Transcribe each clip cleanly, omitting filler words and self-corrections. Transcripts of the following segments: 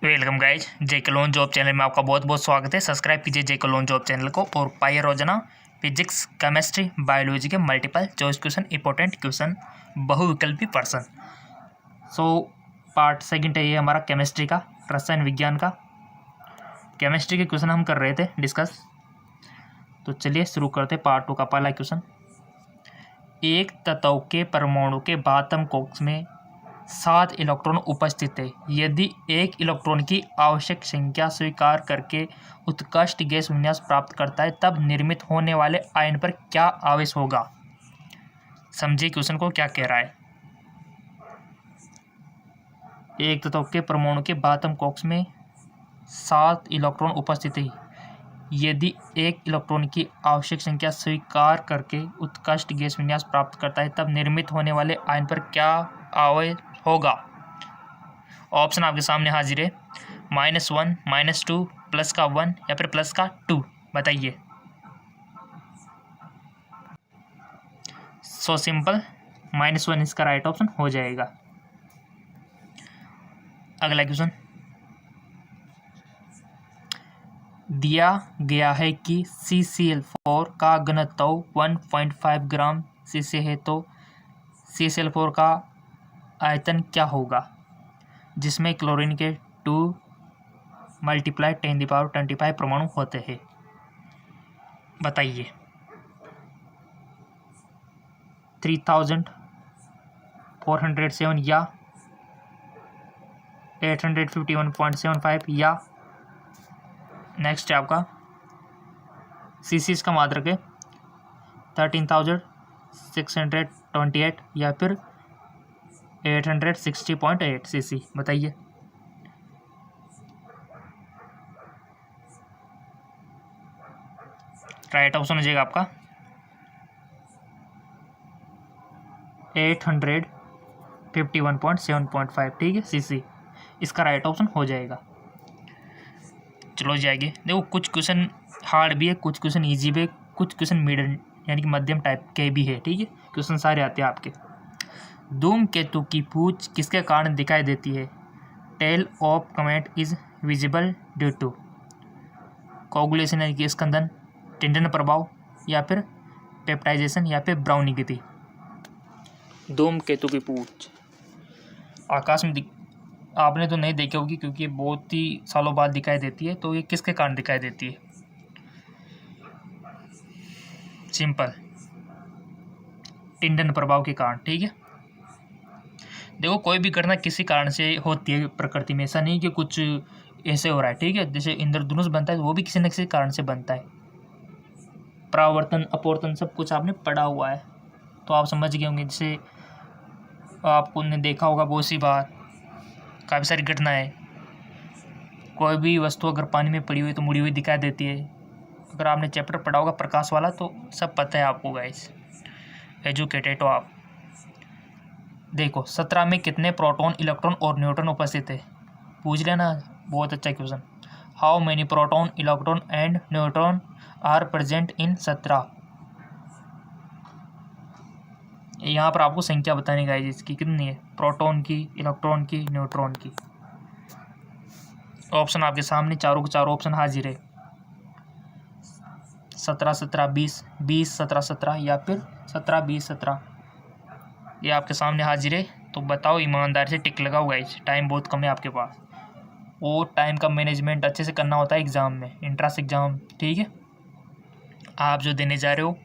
Welcome guys, जेके loan job channel में आपका बहुत बहुत स्वागत है। सब्सक्राइब कीजिए जेके लोन जॉब चैनल को और पाइए रोजाना फिजिक्स, केमिस्ट्री, बायोलॉजी के multiple choice question, important question, बहुविकल्पी प्रश्न। पार्ट सेकंड है ये हमारा केमिस्ट्री का, रसायन विज्ञान का। केमिस्ट्री के क्वेश्चन हम कर रहे थे डिस्कस, तो चलिए शुरू करते पार्ट 2 का पहला क्वेश्चन। एक तत्व के परमाणु के बातम कक्ष में 7 इलेक्ट्रॉन उपस्थित है। यदि एक इलेक्ट्रॉन की आवश्यक संख्या स्वीकार करके उत्कृष्ट गैस विन्यास प्राप्त करता है, तब निर्मित होने वाले आयन पर क्या आवेश होगा? समझिए क्वेश्चन को क्या कह रहा है। एक तत्व के परमाणु के बातम कक्ष में 7 इलेक्ट्रॉन उपस्थित है। यदि एक इलेक्ट्रॉन की आवश्यक संख्या स्वीकार करके उत्कृष्ट गैस विन्यास प्राप्त करता है, तब निर्मित होने वाले आयन पर क्या आवेश होगा? ऑप्शन आपके सामने हाजिर है, -1, -2, प्लस का 1 या फिर प्लस का 2। बताइए। सो सिंपल, -1 इसका राइट ऑप्शन हो जाएगा। अगला क्वेश्चन दिया गया है कि CCl4 का घनत्व 1.5 ग्राम सीसी है, तो CCl4 का आयतन क्या होगा, जिसमें क्लोरीन के 2 × 10⁻25 परमाणु होते हैं? बताइए। 3407 या 851.75 या नेक्स्ट है आपका सीसी का मात्रक है 13,628 या फिर 860.8 सीसी। बताइए। राइट ऑप्शन हो जाएगा आपका 851.7.5। ठीक है, सीसी इसका राइट ऑप्शन हो जाएगा। चलो जाएंगे। देखो, कुछ क्वेश्चन हार्ड भी है, कुछ क्वेश्चन इजी भी है, कुछ क्वेश्चन मिडल यानी कि मध्यम टाइप के भी है। ठीक है, क्वेश्चन सारे आते हैं आपके। धूमकेतु की पूंछ किसके कारण दिखाई देती है? Tail of comet is visible due to coagulation यानी कि स्कंदन, टिंडन प्रभाव, या फिर पेप्टाइजेशन, या फिर ब्राउनी गति। धूमकेतु की पूंछ आकाश में आपने तो नहीं देखी होगी क्योंकि ये बहुत ही सालों बाद दिखाई देती है। तो ये किसके कारण दिखाई देती है? सिंपल, टिंडन प्रभाव के कारण। ठीक है, देखो कोई भी घटना किसी कारण से होती है प्रकृति में, ऐसा नहीं कि कुछ ऐसे हो रहा है। ठीक है, जैसे इंद्रधनुष बनता है वो भी किसी न किसी कारण से बनता है। परावर्तन, अपवर्तन सब कुछ आपने पढ़ा हुआ है, तो आप समझ गए होंगे। जैसे आपको ने देखा होगा बहुत सी बार, काफ़ी सारी घटनाएं, कोई भी वस्तु अगर पानी में पड़ी हुई तो मुड़ी हुई दिखाई देती है। अगर आपने चैप्टर पढ़ा होगा प्रकाश वाला तो सब पता है आपको गाइस, एजुकेटेड हो आप। देखो, 17 में कितने प्रोटॉन, इलेक्ट्रॉन और न्यूट्रॉन उपस्थित है? पूछ लेना, बहुत अच्छा question. How many proton, electron and neutron are present in 17? यहाँ पर आपको संख्या बतानी गाइस इसकी कितनी है, प्रोटॉन की, इलेक्ट्रॉन की, न्यूट्रॉन की। ऑप्शन आपके सामने चारों के चारों ऑप्शन हाजिर है, 17 17 20, 20 17 17 या फिर 17 20 17। ये आपके सामने हाजिर है, तो बताओ ईमानदारी से टिक लगाओ गाइस। टाइम बहुत कम है आपके पास, वो टाइम का मैनेजमेंट अच्छे से करना होता है एग्ज़ाम में, इंट्रेंस एग्ज़ाम। ठीक है, आप जो देने जा रहे हो,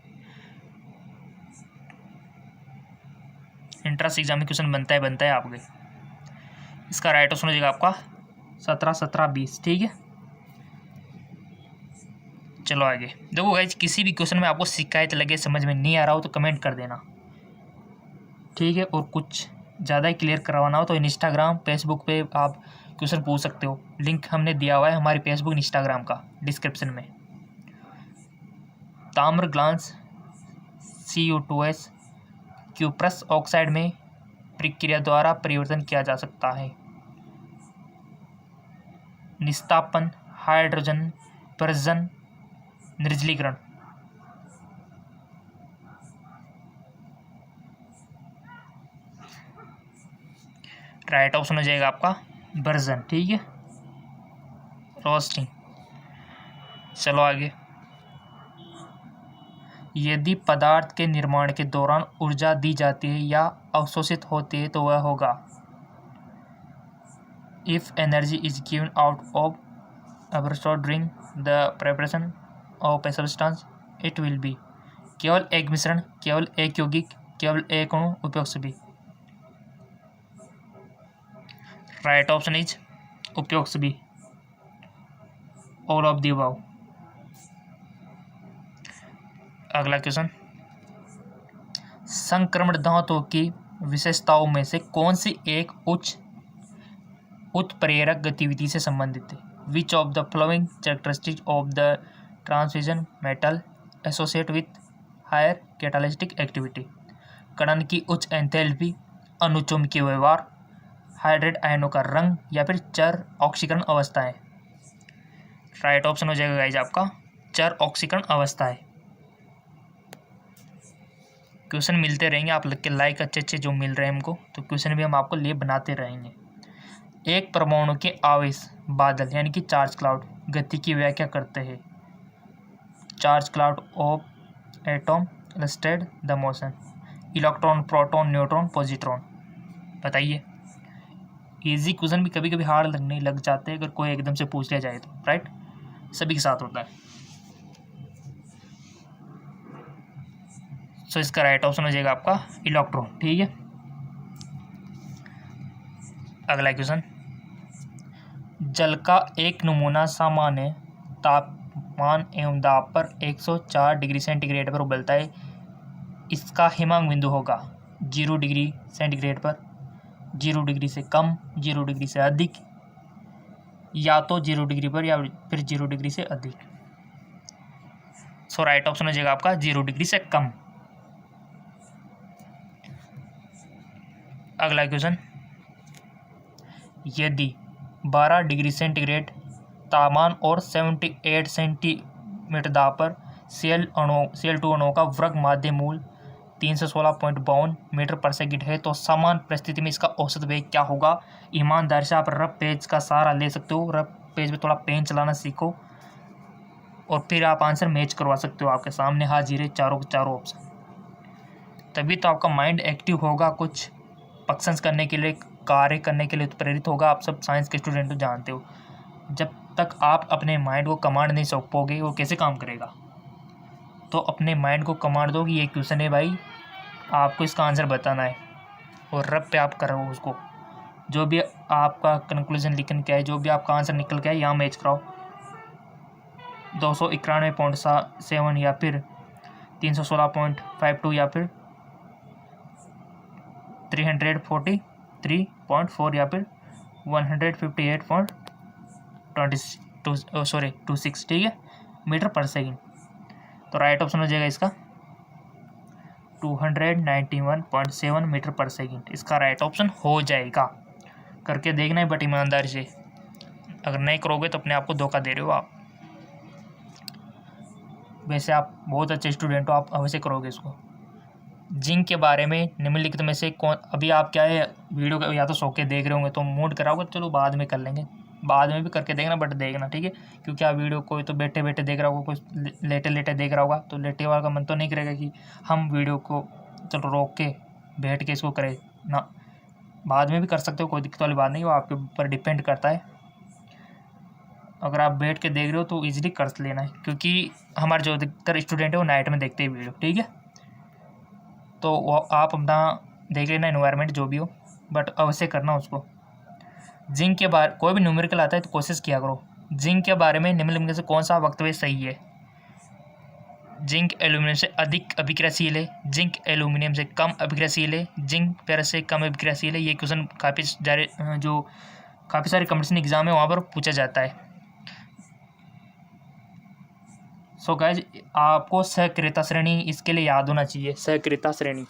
इंट्रेंस एग्जाम में क्वेश्चन बनता है आपके। इसका राइट ऑप्शन हो जाएगा आपका 17 17 20। ठीक है, चलो आगे। देखो गाइस, किसी भी क्वेश्चन में आपको शिकायत लगे, समझ में नहीं आ रहा हो तो कमेंट कर देना। ठीक है, और कुछ ज़्यादा ही क्लियर करवाना हो तो इंस्टाग्राम, फेसबुक पे आप क्वेश्चन पूछ सकते हो। लिंक हमने दिया हुआ है हमारे फेसबुक, इंस्टाग्राम का डिस्क्रिप्शन में। ताम्र ग्लास Cu2S क्यूप्रस ऑक्साइड में प्रक्रिया द्वारा परिवर्तन किया जा सकता है? निस्तापन, हाइड्रोजन प्रजन, निर्जलीकरण। राइट ऑप्शन हो जाएगा आपका वर्जन। ठीक है, रोस्टिंग। चलो आगे। यदि पदार्थ के निर्माण के दौरान ऊर्जा दी जाती है या अवशोषित होती है तो वह होगा। If energy is given out of absorb during the preparation of a substance it will be. केवल एक मिश्रण, केवल एक यौगिक, केवल एक अणु, उपयोग सभी। राइट ऑप्शन इज उपयोग सभी, ऑल ऑफ द अबव। अगला क्वेश्चन, संक्रमण धातुओं की विशेषताओं में से कौन सी एक उच्च उत्प्रेरक गतिविधि से संबंधित है। Which of the following characteristic of the transition metal associate with higher catalytic activity. कणन की उच्च एंथैल्पी, अनुचुंबकीय व्यवहार, हाइड्रेट आयनों का रंग या फिर चर ऑक्सीकरण अवस्थाएं। राइट ऑप्शन हो जाएगा गाइज आपका चर ऑक्सीकरण अवस्थाएं। क्वेश्चन मिलते रहेंगे, आप लिख के लाइक अच्छे अच्छे जो मिल रहे हैं हमको, तो क्वेश्चन भी हम आपको लिए बनाते रहेंगे। एक परमाणु के आवेश बादल यानी कि चार्ज क्लाउड गति की व्याख्या करते हैं। Charge cloud of atom illustrate the motion. Electron, proton, neutron, positron. बताइए। इजी क्वेश्चन भी कभी कभी हार्ड लगने लग जाते हैं अगर कोई एकदम से पूछ लिया जाए तो, राइट। सभी के साथ होता है। सो इसका राइट ऑप्शन हो जाएगा आपका इलेक्ट्रॉन। ठीक है। अगला क्वेश्चन, जल का एक नमूना सामान्य तापमान एवं दाब पर 104 डिग्री सेंटीग्रेड पर उबलता है। इसका हिमांक बिंदु होगा 0 डिग्री सेंटीग्रेड पर, 0 डिग्री से कम, 0 डिग्री से अधिक, या तो 0 डिग्री पर या फिर 0 डिग्री से अधिक। सो राइट ऑप्शन हो जाएगा आपका 0 डिग्री से कम। अगला क्वेश्चन, यदि 12 डिग्री सेंटीग्रेड तापमान और 78 सेंटीमीटर दाब पर Cl2 अणुओं का वर्ग माध्य मूल 316.52 मीटर पर सेकंड है तो समान परिस्थिति में इसका औसत वेग क्या होगा। ईमानदारी से आप रफ पेज का सहारा ले सकते हो, रफ पेज में थोड़ा पेन चलाना सीखो और फिर आप आंसर मैच करवा सकते हो। आपके सामने हाजिर है चारों के चारों ऑप्शन, तभी तो आपका माइंड एक्टिव होगा, कुछ फंक्शंस करने के लिए, कार्य करने के लिए प्रेरित होगा। आप सब साइंस के स्टूडेंट तो जानते हो, जब तक आप अपने माइंड को कमांड नहीं सौंपोगे वो कैसे काम करेगा। तो अपने माइंड को कमांड दो कि ये क्वेश्चन है भाई, आपको इसका आंसर बताना है, और रब पे आप करो उसको। जो भी आपका कंक्लूजन लिखन क्या है, जो भी आपका आंसर निकल के है यहाँ मैच कराओ। 291.7 या फिर 316.52 या फिर 343.4 या फिर 158.26, ठीक है, मीटर पर सेकंड। तो राइट ऑप्शन हो जाएगा इसका 291.7 मीटर पर सेकंड। इसका राइट ऑप्शन हो जाएगा। करके देखना है बट ईमानदारी से, अगर नहीं करोगे तो अपने आप को धोखा दे रहे हो आप। वैसे आप बहुत अच्छे स्टूडेंट हो, आप अवश्य करोगे इसको। जिंक के बारे में निम्नलिखित में से कौन, अभी आप क्या है वीडियो का या तो सो के देख रहे होंगे तो मूड कराओगे, चलो बाद में कर लेंगे, बाद में भी करके देखना, बट देखना ठीक है, क्योंकि आप वीडियो कोई तो बैठे बैठे देख रहा होगा, कोई लेटे लेटे देख रहा होगा, तो लेटे वाला का मन तो नहीं करेगा कि हम वीडियो को चलो रोक के बैठ के इसको करें ना। बाद में भी कर सकते हो, कोई दिक्कत वाली बात नहीं, वो आपके ऊपर डिपेंड करता है। अगर आप बैठ के देख रहे हो तो ईजिली कर लेना है, क्योंकि हमारे जो अधिकतर स्टूडेंट है वो नाइट में देखते हैं वीडियो, ठीक है। तो वो आप अपना देख लेना एनवायरनमेंट जो भी हो, बट अवश्य करना उसको। जिंक के बारे, कोई भी न्यूमेरिकल आता है तो कोशिश किया करो। जिंक के बारे में निम्नलिखित में से कौन सा वक्तव्य सही है। जिंक एल्यूमिनियम से अधिक अभिक्रियाशील है, जिंक एल्यूमिनियम से कम अभिक्रियाशील है, जिंक फेरस से कम अभिक्रियाशील है। ये क्वेश्चन काफ़ी सारे कंपटीशन एग्जाम है वहाँ पर पूछा जाता है। सो गाइज, आपको सक्रियता श्रेणी इसके लिए याद होना चाहिए। सक्रियता श्रेणी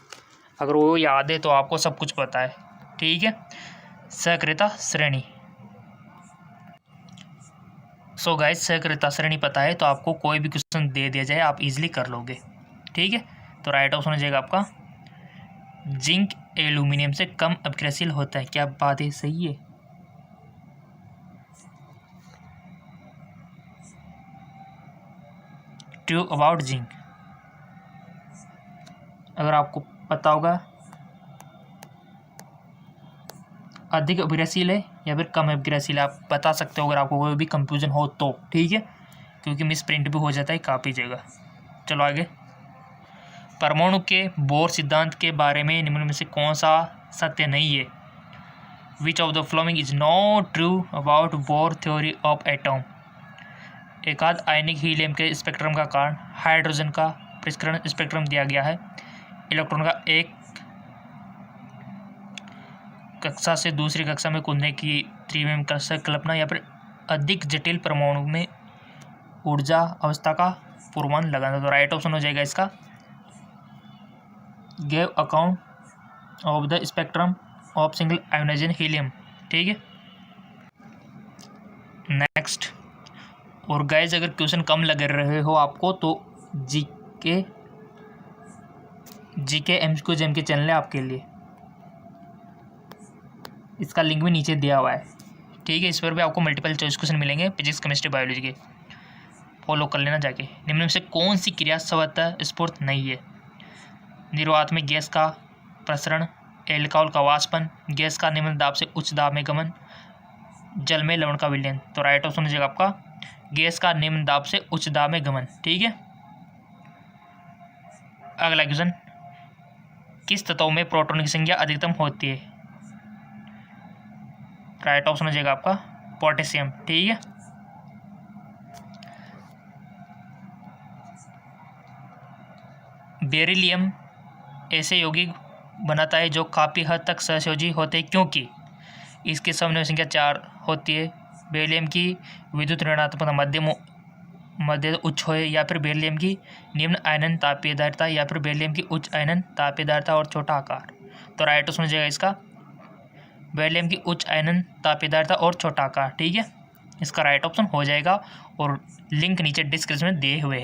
अगर वो याद है तो आपको सब कुछ पता है, ठीक है। सक्रियता श्रेणी, सो गाइज सक्रियता श्रेणी पता है तो आपको कोई भी क्वेश्चन दे दिया जाए आप इजीली कर लोगे, ठीक है। तो राइट ऑप्शन हो जाएगा आपका जिंक एल्यूमिनियम से कम अभिक्रियाशील होता है। क्या बात है, सही है। True about zinc. अगर आपको पता होगा अधिक अभिक्रियाशील है या फिर कम अभिक्रियाशील है, आप बता सकते हो अगर आपको कोई भी कंफ्यूजन हो तो, ठीक है, क्योंकि मिस प्रिंट भी हो जाता है काफ़ी जगह। चलो आगे। परमाणु के बोर सिद्धांत के बारे में निम्न में से कौन सा सत्य नहीं है? Which of the following is not true about bore theory of atom? एकाध आयनिक हीलियम के स्पेक्ट्रम का कारण हाइड्रोजन का परिष्करण स्पेक्ट्रम दिया गया है। इलेक्ट्रॉन का एक कक्षा से दूसरी कक्षा में कूदने की त्रिविम कल्पना या फिर अधिक जटिल परमाणु में ऊर्जा अवस्था का पूर्वानुमान लगाना। तो राइट ऑप्शन हो जाएगा इसका gave account of the spectrum of single ionization helium, ठीक है। नेक्स्ट, और गाइस अगर क्वेश्चन कम लग रहे हो आपको तो जीके एमसीक्यू जेम के चैनल है आपके लिए, इसका लिंक भी नीचे दिया हुआ है, ठीक है। इस पर भी आपको मल्टीपल चॉइस क्वेश्चन मिलेंगे फिजिक्स केमिस्ट्री बायोलॉजी के, फॉलो कर लेना जाके। निम्न में से कौन सी क्रिया स्वतः स्फूर्त नहीं है? निर्वात में गैस का प्रसरण, एल्कोहल का वाष्पन, गैस का निम्न दाब से उच्च दाब में गमन, जल में लवण का विलयन। तो राइट ऑप्शन हो जाएगा आपका गैस का निम्न दाब से उच्च दाब में गमन, ठीक है। अगला क्वेश्चन, किस तत्व में प्रोटॉन की संख्या अधिकतम होती है? राइट ऑप्शन हो जाएगा आपका पोटेशियम, ठीक है। बेरिलियम ऐसे यौगिक बनाता है जो काफ़ी हद तक सहसंयोजी होते हैं क्योंकि इसकी समन्वय संख्या 4 होती है। बेरिलियम की विद्युत ऋणात्मकता मध्य उच्च है, या फिर बेरिलियम की निम्न आयनन तापीयदार्यता, या फिर बेरिलियम की उच्च आयनन तापीयदार्यता और छोटा आकार। तो राइट ऑप्शन हो जाएगा इसका बेरिलियम की उच्च आयनन तापीयदार्यता और छोटा आकार, ठीक है। इसका राइट ऑप्शन हो जाएगा और लिंक नीचे डिस्क्रिप्शन में दिए हुए हैं।